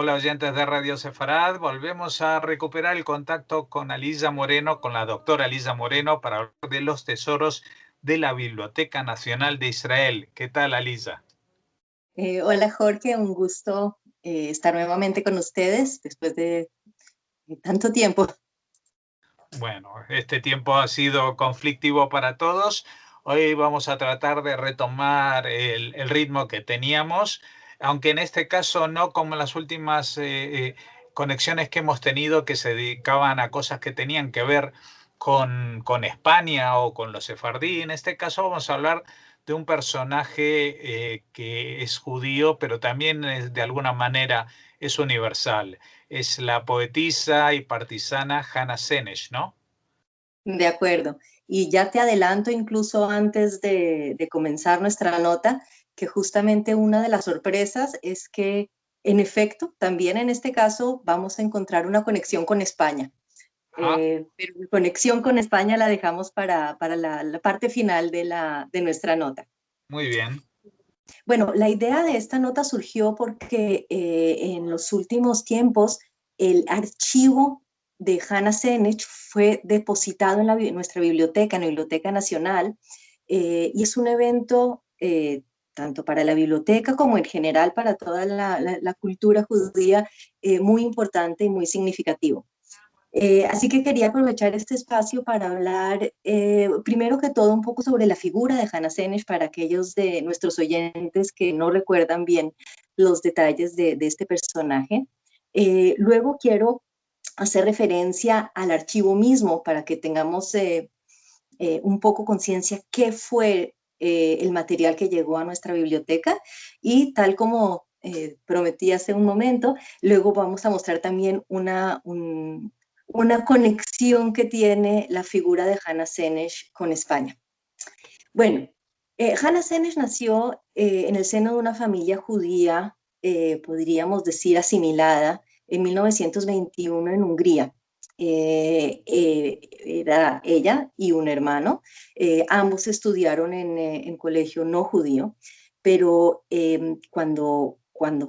Hola oyentes de Radio Sefarad, volvemos a recuperar el contacto con Aliza Moreno, con la doctora Aliza Moreno, para hablar de los tesoros de la Biblioteca Nacional de Israel. ¿Qué tal, Aliza? Hola Jorge, un gusto estar nuevamente con ustedes después de tanto tiempo. Bueno, este tiempo ha sido conflictivo para todos. Hoy vamos a tratar de retomar el ritmo que teníamos, aunque en este caso no como las últimas conexiones que hemos tenido que se dedicaban a cosas que tenían que ver con España o con los sefardí. En este caso vamos a hablar de un personaje que es judío, pero también de alguna manera es universal. Es la poetisa y partisana Hannah Senesh, ¿no? De acuerdo. Y ya te adelanto incluso antes de comenzar nuestra nota, que justamente una de las sorpresas es que, en efecto, también en este caso vamos a encontrar una conexión con España. Ah, Pero la conexión con España la dejamos para la parte final de nuestra nota. muy bien. Bueno, la idea de esta nota surgió porque en los últimos tiempos el archivo de Hannah Senech fue depositado en nuestra biblioteca, en la Biblioteca Nacional, y es un evento tanto para la biblioteca como en general para toda la cultura judía muy importante y muy significativo. Así que quería aprovechar este espacio para hablar, primero que todo, un poco sobre la figura de Hannah Senesh para aquellos de nuestros oyentes que no recuerdan bien los detalles de este personaje. Luego quiero hacer referencia al archivo mismo para que tengamos un poco conciencia qué fue el material que llegó a nuestra biblioteca y tal como prometí hace un momento, luego vamos a mostrar también una conexión que tiene la figura de Hannah Senesh con España. Bueno, Hannah Senesh nació en el seno de una familia judía, podríamos decir asimilada, en 1921 en Hungría. Era ella y un hermano. Ambos estudiaron en colegio no judío, pero cuando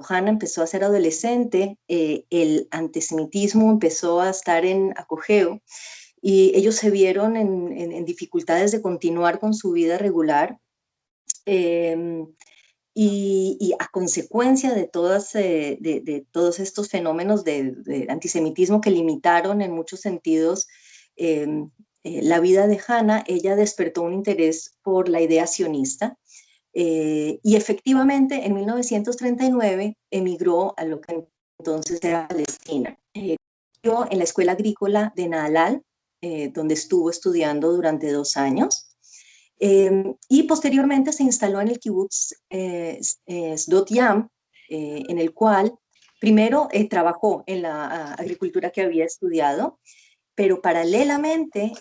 Hannah empezó a ser adolescente, el antisemitismo empezó a estar en apogeo y ellos se vieron en dificultades de continuar con su vida regular. Eh, y a consecuencia de todos estos fenómenos de antisemitismo que limitaron en muchos sentidos eh, la vida de Hannah, ella despertó un interés por la idea sionista y efectivamente en 1939 emigró a lo que entonces era Palestina. En la escuela agrícola de Nahal, donde estuvo estudiando durante 2 años. Y posteriormente se instaló en el kibutz Sdot Yam, en el cual primero trabajó en la agricultura que había estudiado, pero paralelamente,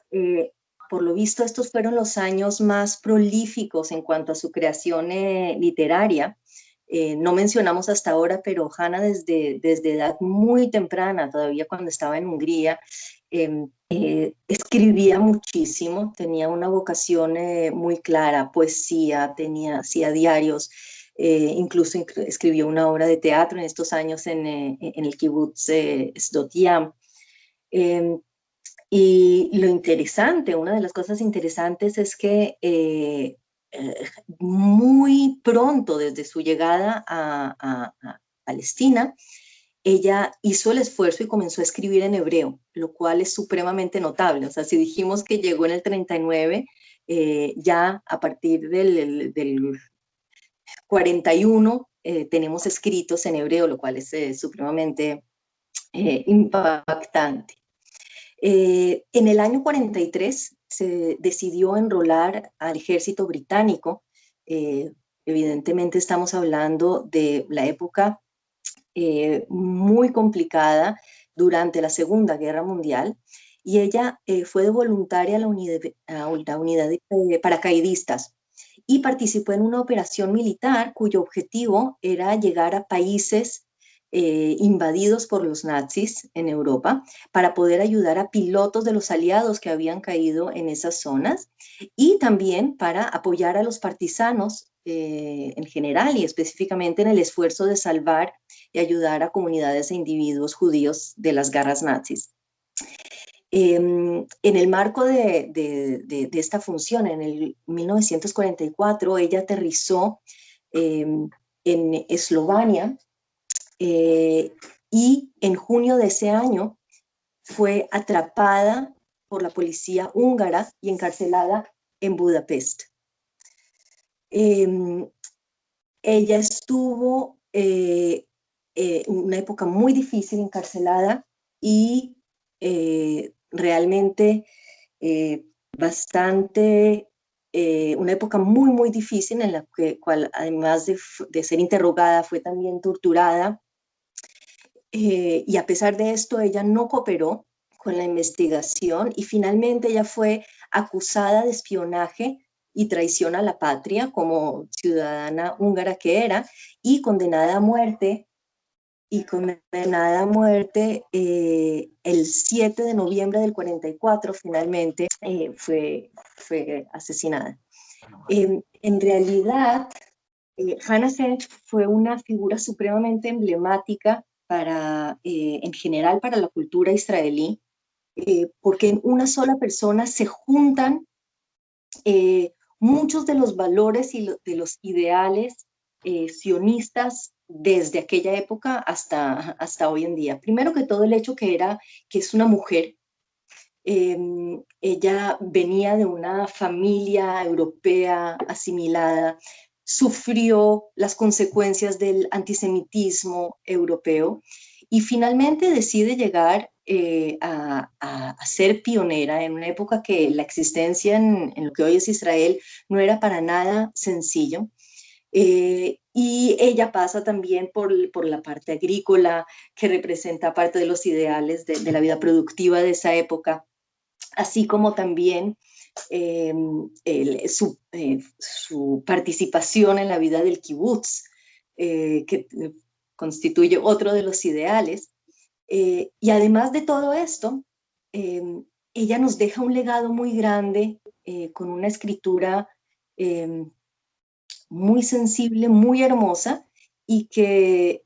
por lo visto, estos fueron los años más prolíficos en cuanto a su creación literaria. No mencionamos hasta ahora, pero Hannah desde edad muy temprana, todavía cuando estaba en Hungría, escribía muchísimo, tenía una vocación muy clara, poesía, hacía diarios, incluso escribió una obra de teatro en estos años en el kibutz Sdot Yam. Y lo interesante, una de las cosas interesantes es que muy pronto desde su llegada a Palestina, ella hizo el esfuerzo y comenzó a escribir en hebreo, lo cual es supremamente notable. O sea, si dijimos que llegó en el 39, ya a partir del 41 tenemos escritos en hebreo, lo cual es supremamente impactante. En el año 43 se decidió enrolar al ejército británico. Evidentemente estamos hablando de la época muy complicada durante la Segunda Guerra Mundial, y ella fue de voluntaria a la unidad de paracaidistas y participó en una operación militar cuyo objetivo era llegar a países invadidos por los nazis en Europa para poder ayudar a pilotos de los aliados que habían caído en esas zonas y también para apoyar a los partisanos en general y específicamente en el esfuerzo de salvar y ayudar a comunidades e individuos judíos de las garras nazis. En el marco de esta función, en el 1944, ella aterrizó en Eslovenia y en junio de ese año fue atrapada por la policía húngara y encarcelada en Budapest. Ella estuvo una época muy difícil encarcelada y realmente una época muy, muy difícil en la cual además de ser interrogada fue también torturada. Y a pesar de esto, ella no cooperó con la investigación y finalmente ella fue acusada de espionaje y traición a la patria como ciudadana húngara que era y condenada a muerte. El 7 de noviembre del 44 finalmente fue asesinada. En realidad, Hannah Arendt fue una figura supremamente emblemática en general para la cultura israelí, porque en una sola persona se juntan muchos de los valores y de los ideales sionistas desde aquella época hasta hoy en día. Primero que todo, el hecho que es una mujer. Ella venía de una familia europea asimilada, sufrió las consecuencias del antisemitismo europeo y finalmente decide llegar a ser pionera en una época que la existencia en lo que hoy es Israel no era para nada sencillo. Y ella pasa también por la parte agrícola, que representa parte de los ideales de la vida productiva de esa época, así como también su participación en la vida del kibutz, que constituye otro de los ideales. Y además de todo esto, ella nos deja un legado muy grande con una escritura muy sensible, muy hermosa y que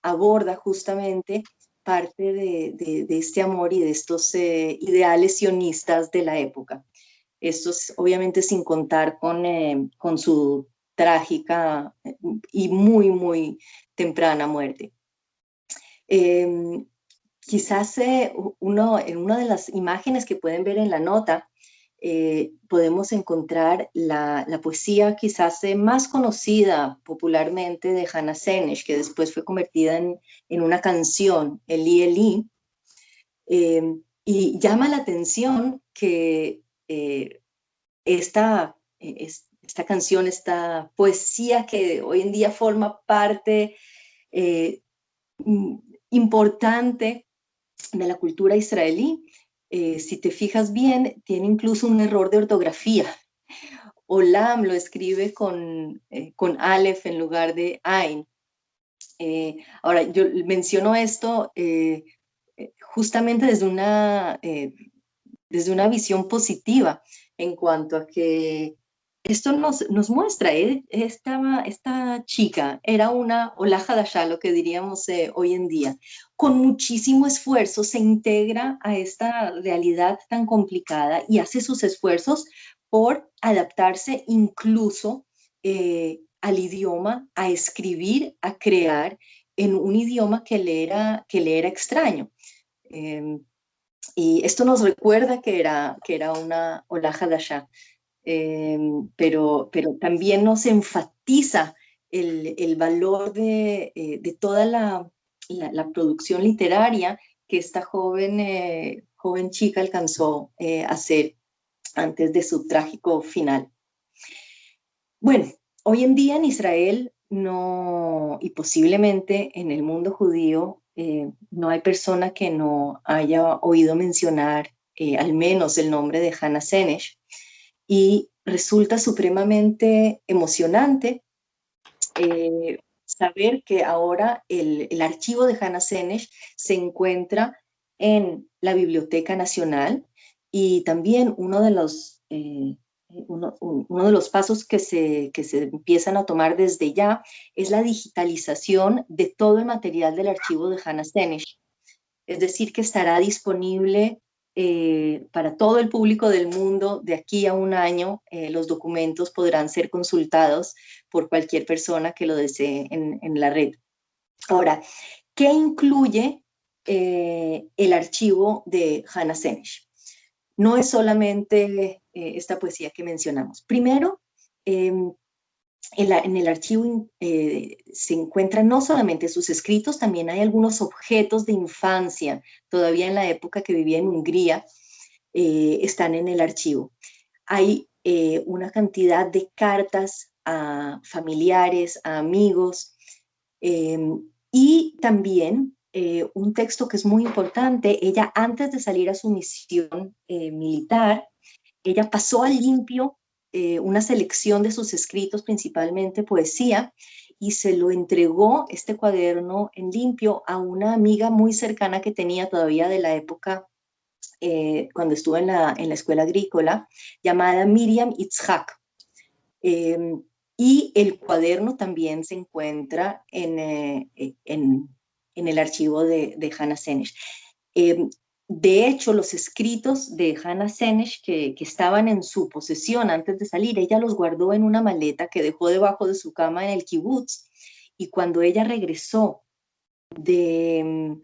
aborda justamente parte de este amor y de estos ideales sionistas de la época. Esto es, obviamente sin contar con su trágica y muy, muy temprana muerte. Quizás en una de las imágenes que pueden ver en la nota, podemos encontrar la poesía quizás más conocida popularmente de Hannah Arendt, que después fue convertida en una canción, Eli Eli, y llama la atención que esta canción, esta poesía que hoy en día forma parte importante de la cultura israelí, si te fijas bien, tiene incluso un error de ortografía. Olam lo escribe con Aleph en lugar de Ain. Ahora, yo menciono esto justamente desde una visión positiva en cuanto a que esto nos muestra, esta chica era una Ola Hadashah, lo que diríamos hoy en día. Con muchísimo esfuerzo se integra a esta realidad tan complicada y hace sus esfuerzos por adaptarse incluso al idioma, a escribir, a crear en un idioma que le era extraño. Y esto nos recuerda que era una Ola Hadashah. Pero también nos enfatiza el valor de toda la producción literaria que esta joven chica alcanzó a hacer antes de su trágico final. Bueno, hoy en día en Israel y posiblemente en el mundo judío, no hay persona que no haya oído mencionar al menos el nombre de Hannah Arendt. Y resulta supremamente emocionante saber que ahora el archivo de Hannah Arendt se encuentra en la Biblioteca Nacional y también uno de los uno de los pasos que se empiezan a tomar desde ya es la digitalización de todo el material del archivo de Hannah Senesh. Es decir, que estará disponible para todo el público del mundo de aquí a un año. Los documentos podrán ser consultados por cualquier persona que lo desee en la red. Ahora, ¿qué incluye el archivo de Hannah Senesh? No es solamente esta poesía que mencionamos. Primero, en el archivo se encuentran no solamente sus escritos, también hay algunos objetos de infancia, todavía en la época que vivía en Hungría, están en el archivo. Hay una cantidad de cartas a familiares, a amigos, y también un texto que es muy importante. Ella, antes de salir a su misión militar, ella pasó al limpio una selección de sus escritos, principalmente poesía, y se lo entregó, este cuaderno en limpio, a una amiga muy cercana que tenía todavía de la época cuando estuvo en la escuela agrícola, llamada Miriam Itzhak. Y el cuaderno también se encuentra en el archivo de Hannah Senesh. De hecho, los escritos de Hannah Senesh que estaban en su posesión antes de salir, ella los guardó en una maleta que dejó debajo de su cama en el kibutz, y cuando ella regresó no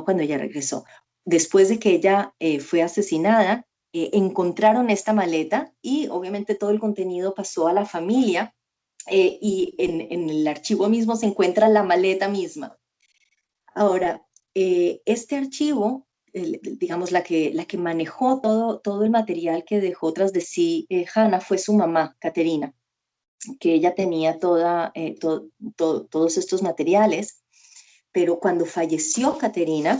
cuando ella regresó, después de que ella fue asesinada, encontraron esta maleta y obviamente todo el contenido pasó a la familia, y en el archivo mismo se encuentra la maleta misma. Ahora, este archivo, digamos, la que manejó todo el material que dejó tras de sí Hannah fue su mamá, Caterina, que ella tenía todos estos materiales, pero cuando falleció Caterina,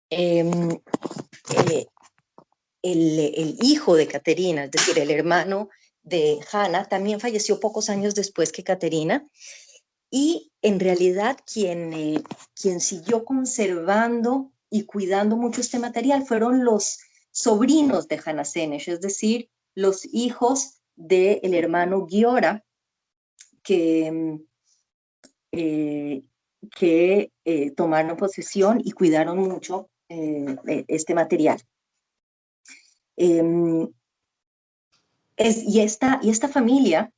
el hijo de Caterina, es decir, el hermano de Hannah, también falleció pocos años después que Caterina, y en realidad quien siguió conservando y cuidando mucho este material fueron los sobrinos de Hannah Senesh, es decir, los hijos del hermano Giora, que tomaron posesión y cuidaron mucho este material. Y esta familia,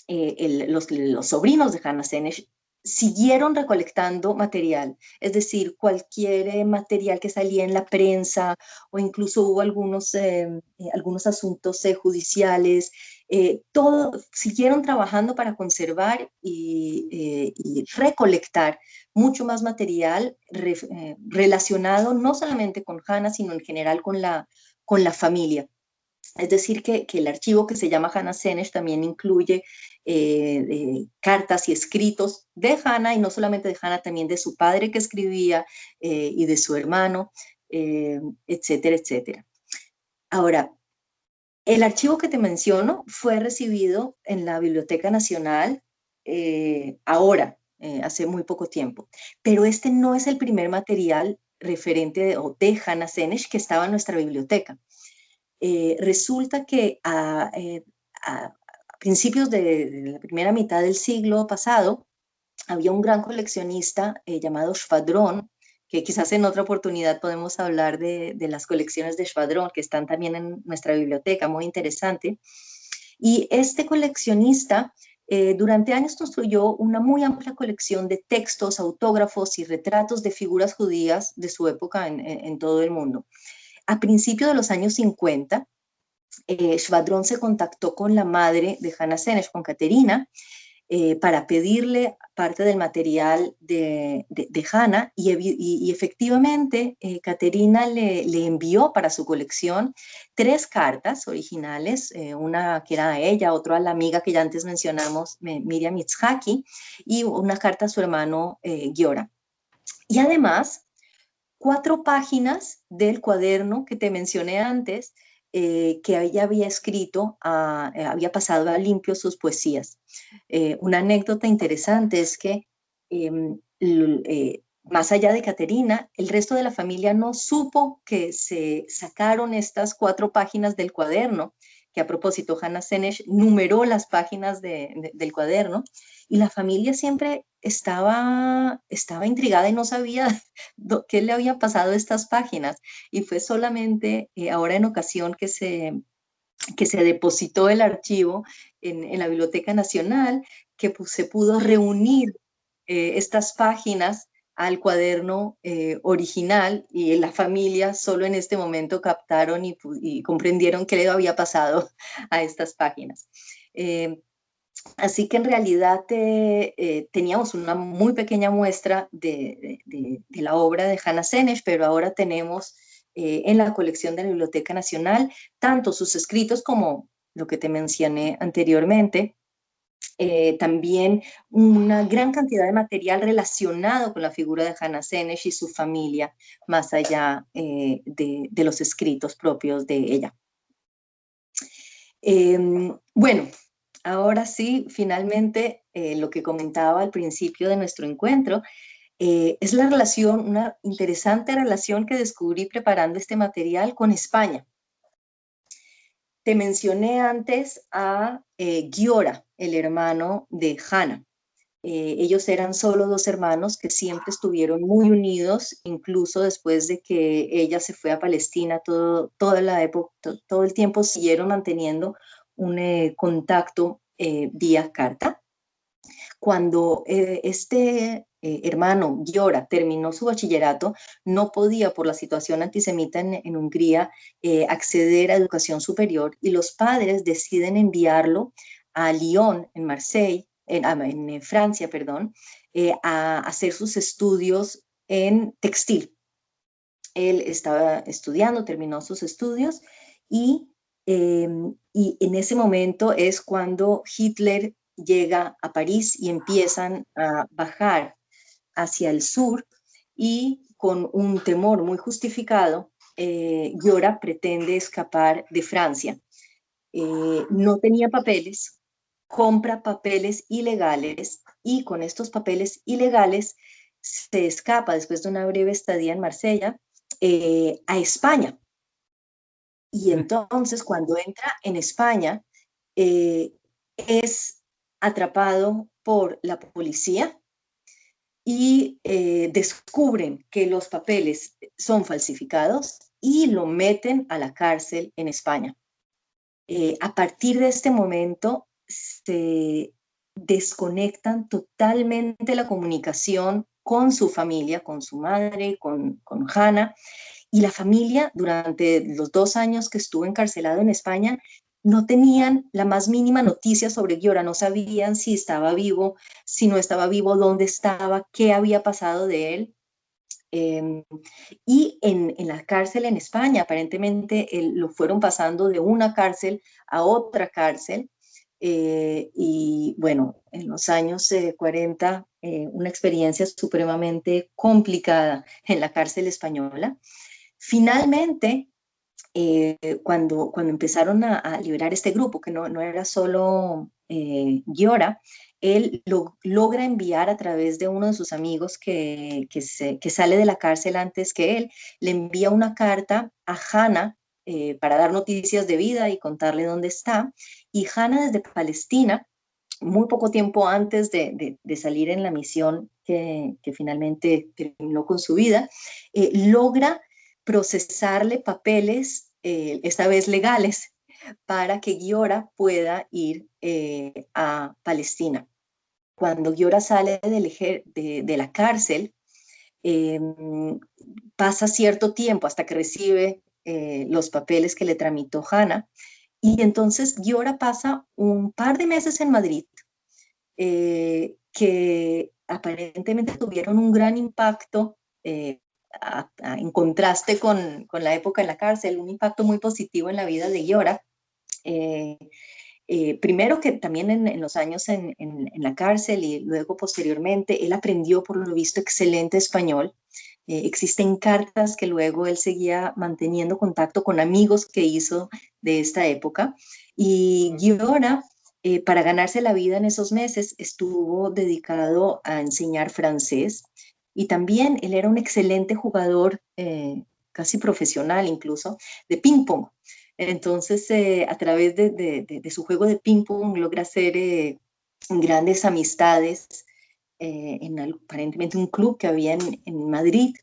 los sobrinos de Hannah Senesh, siguieron recolectando material, es decir, cualquier material que salía en la prensa, o incluso hubo algunos asuntos judiciales, siguieron trabajando para conservar y recolectar mucho más material relacionado no solamente con Hannah, sino en general con la familia. Es decir, que el archivo que se llama Hannah Senesh también incluye cartas y escritos de Hannah, y no solamente de Hannah, también de su padre que escribía y de su hermano, etcétera, etcétera. Ahora, el archivo que te menciono fue recibido en la Biblioteca Nacional ahora, hace muy poco tiempo, pero este no es el primer material referente de Hannah Senesh que estaba en nuestra biblioteca. Resulta que a principios de la primera mitad del siglo pasado había un gran coleccionista llamado Shvadron, que quizás en otra oportunidad podemos hablar de las colecciones de Shvadron, que están también en nuestra biblioteca, muy interesante. Y este coleccionista durante años construyó una muy amplia colección de textos, autógrafos y retratos de figuras judías de su época en todo el mundo. A principios de los años 50, Shvadron se contactó con la madre de Hannah Senesh, con Caterina, para pedirle parte del material de Hannah, y efectivamente Caterina le envió para su colección 3 cartas originales, una que era a ella, otra a la amiga que ya antes mencionamos, Miriam Itzhaki, y una carta a su hermano Giora. Y además 4 páginas del cuaderno que te mencioné antes, que ella había escrito, había pasado a limpio sus poesías. Una anécdota interesante es que más allá de Caterina, el resto de la familia no supo que se sacaron estas 4 páginas del cuaderno, que a propósito Hannah Senesh numeró las páginas del cuaderno, y la familia siempre estaba intrigada y no sabía qué le había pasado a estas páginas. Y fue solamente ahora en ocasión que se depositó el archivo en la Biblioteca Nacional, que pues, se pudo reunir estas páginas al cuaderno original, y la familia solo en este momento captaron y comprendieron qué le había pasado a estas páginas. Así que en realidad teníamos una muy pequeña muestra de la obra de Hannah Senesh, pero ahora tenemos en la colección de la Biblioteca Nacional tanto sus escritos como lo que te mencioné anteriormente, también una gran cantidad de material relacionado con la figura de Hannah Senesh y su familia, más allá de los escritos propios de ella. Bueno, ahora sí, finalmente, lo que comentaba al principio de nuestro encuentro, es la relación, una interesante relación que descubrí preparando este material con España. Te mencioné antes a Giora, el hermano de Hannah. Ellos eran solo 2 hermanos que siempre estuvieron muy unidos, incluso después de que ella se fue a Palestina, toda la época, todo el tiempo siguieron manteniendo un contacto vía carta. Cuando este hermano, Giora, terminó su bachillerato, no podía, por la situación antisemita en Hungría, acceder a educación superior, y los padres deciden enviarlo a Lyon, en Marseille, en Francia, perdón, a hacer sus estudios en textil. Él estaba estudiando, terminó sus estudios, y, y en ese momento es cuando Hitler llega a París y empiezan a bajar hacia el sur, y con un temor muy justificado, Giora pretende escapar de Francia. No tenía papeles, compra papeles ilegales, y con estos papeles ilegales se escapa después de una breve estadía en Marsella a España. Y entonces cuando entra en España es atrapado por la policía, y descubren que los papeles son falsificados y lo meten a la cárcel en España. A partir de este momento se desconectan totalmente la comunicación con su familia, con su madre, con Hannah, y la familia durante los 2 años que estuvo encarcelado en España no tenían la más mínima noticia sobre Giora, no sabían si estaba vivo, si no estaba vivo, dónde estaba, qué había pasado de él. Y en la cárcel en España, aparentemente lo fueron pasando de una cárcel a otra cárcel, y bueno, en los años 40, una experiencia supremamente complicada en la cárcel española. Finalmente, cuando empezaron a liberar este grupo, que no era solo Giora, él logra enviar a través de uno de sus amigos que sale de la cárcel antes que él, le envía una carta a Hannah para dar noticias de vida y contarle dónde está. Y Hannah, desde Palestina, muy poco tiempo antes de salir en la misión que finalmente terminó con su vida, logra procesarle papeles, esta vez legales, para que Giora pueda ir a Palestina. Cuando Giora sale de la cárcel, eh, pasa cierto tiempo hasta que recibe los papeles que le tramitó Hannah, y entonces Giora pasa un par de meses en Madrid, que aparentemente tuvieron un gran impacto, en contraste con la época en la cárcel, un impacto muy positivo en la vida de Giora. Primero que también en los años en la cárcel, y luego posteriormente, él aprendió por lo visto excelente español. Existen cartas que luego él seguía manteniendo contacto con amigos que hizo de esta época. Y Giora, para ganarse la vida en esos meses, estuvo dedicado a enseñar francés. y también él era un excelente jugador, casi profesional incluso, de ping pong. Entonces, a través de su juego de ping pong logra hacer grandes amistades aparentemente un club que había en Madrid,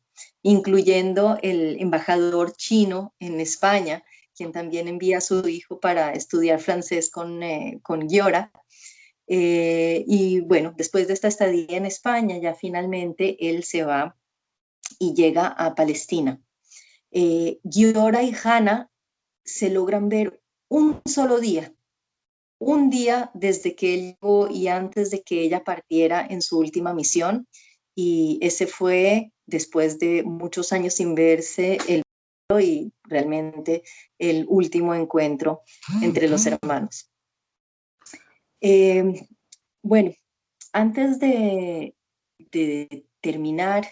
incluyendo el embajador chino en España, quien también envía a su hijo para estudiar francés con Giora. Y bueno, después de esta estadía en España, ya finalmente él se va y llega a Palestina. Giora y Hannah se logran ver un día desde que él llegó y antes de que ella partiera en su última misión. Y ese fue, después de muchos años sin verse, y realmente el último encuentro entre los hermanos. Bueno, antes de terminar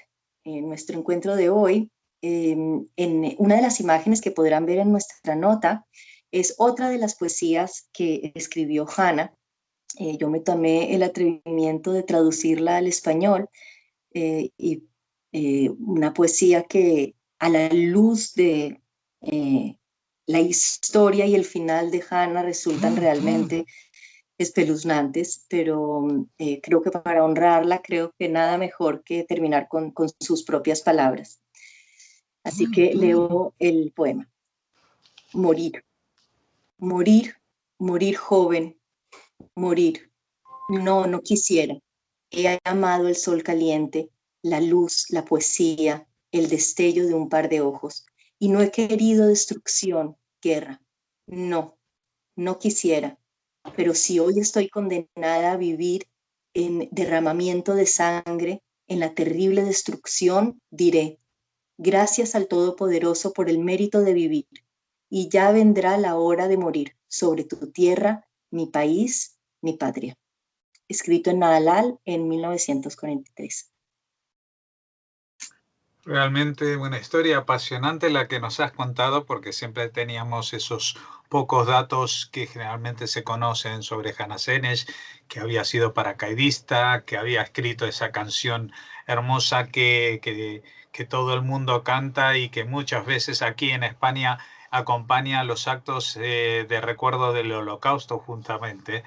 nuestro encuentro de hoy, en una de las imágenes que podrán ver en nuestra nota es otra de las poesías que escribió Hannah. Yo me tomé el atrevimiento de traducirla al español, y una poesía que a la luz de la historia y el final de Hannah resultan realmente espeluznantes, pero creo que para honrarla, creo que nada mejor que terminar con sus propias palabras. Así que leo el poema. Morir, morir, morir joven, morir. No, no quisiera. He amado el sol caliente, la luz, la poesía, el destello de un par de ojos, y no he querido destrucción, guerra. No, no quisiera. Pero si hoy estoy condenada a vivir en derramamiento de sangre, en la terrible destrucción, diré, gracias al Todopoderoso por el mérito de vivir, y ya vendrá la hora de morir sobre tu tierra, mi país, mi patria. Escrito en Nadalal en 1943. Realmente una historia apasionante la que nos has contado, porque siempre teníamos esos pocos datos que generalmente se conocen sobre Hannah Senesh, que había sido paracaidista, que había escrito esa canción hermosa que todo el mundo canta y que muchas veces aquí en España acompaña los actos de recuerdo del Holocausto justamente.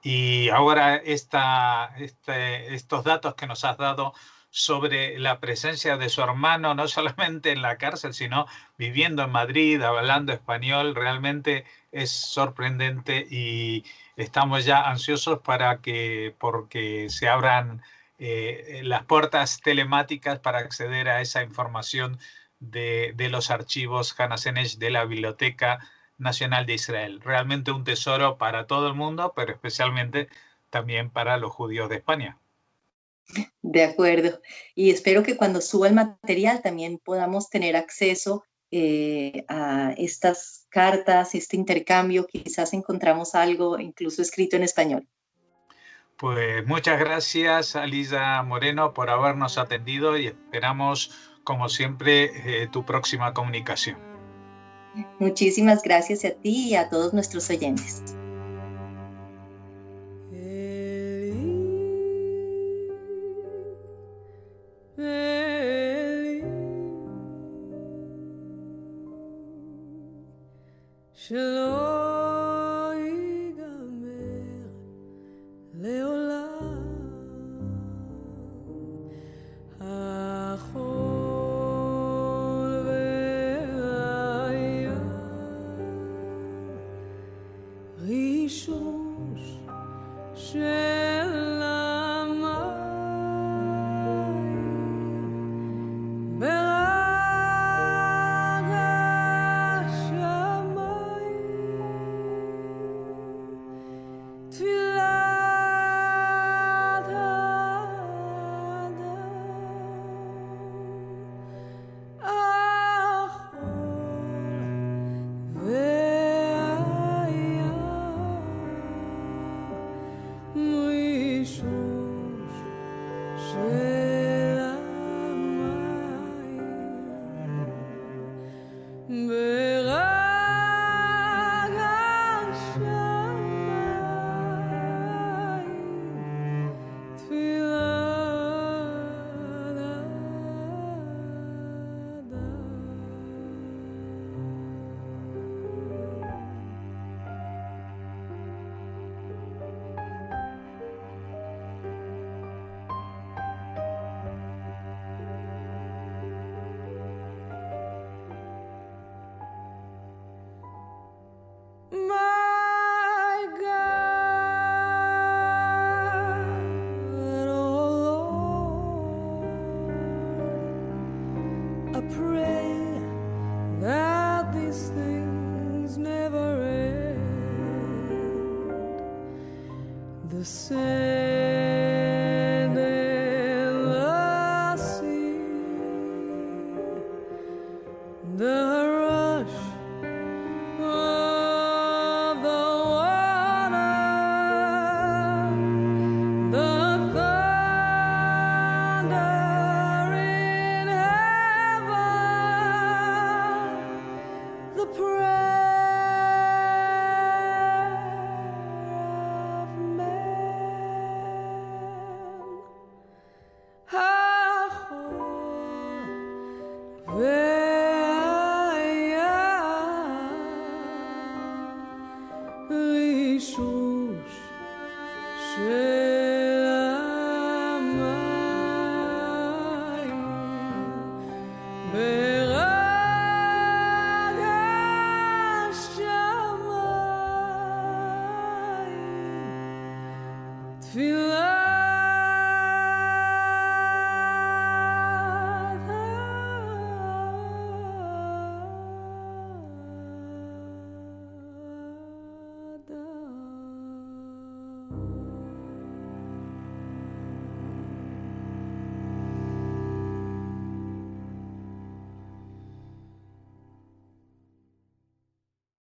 Y ahora estos datos que nos has dado sobre la presencia de su hermano, no solamente en la cárcel, sino viviendo en Madrid, hablando español, realmente es sorprendente y estamos ya ansiosos porque se abran las puertas telemáticas para acceder a esa información de los archivos Hannah Senesh de la Biblioteca Nacional de Israel. Realmente un tesoro para todo el mundo, pero especialmente también para los judíos de España. De acuerdo. Y espero que cuando suba el material también podamos tener acceso a estas cartas, este intercambio. Quizás encontramos algo incluso escrito en español. Pues muchas gracias, Alisa Moreno, por habernos atendido y esperamos, como siempre, tu próxima comunicación. Muchísimas gracias a ti y a todos nuestros oyentes. Muy my God, oh Lord, I pray that these things never end. The sand and the sea, the rush of the water, the thunder in heaven, the prayer of man. רישוש של המים ברג השמיים, תפילה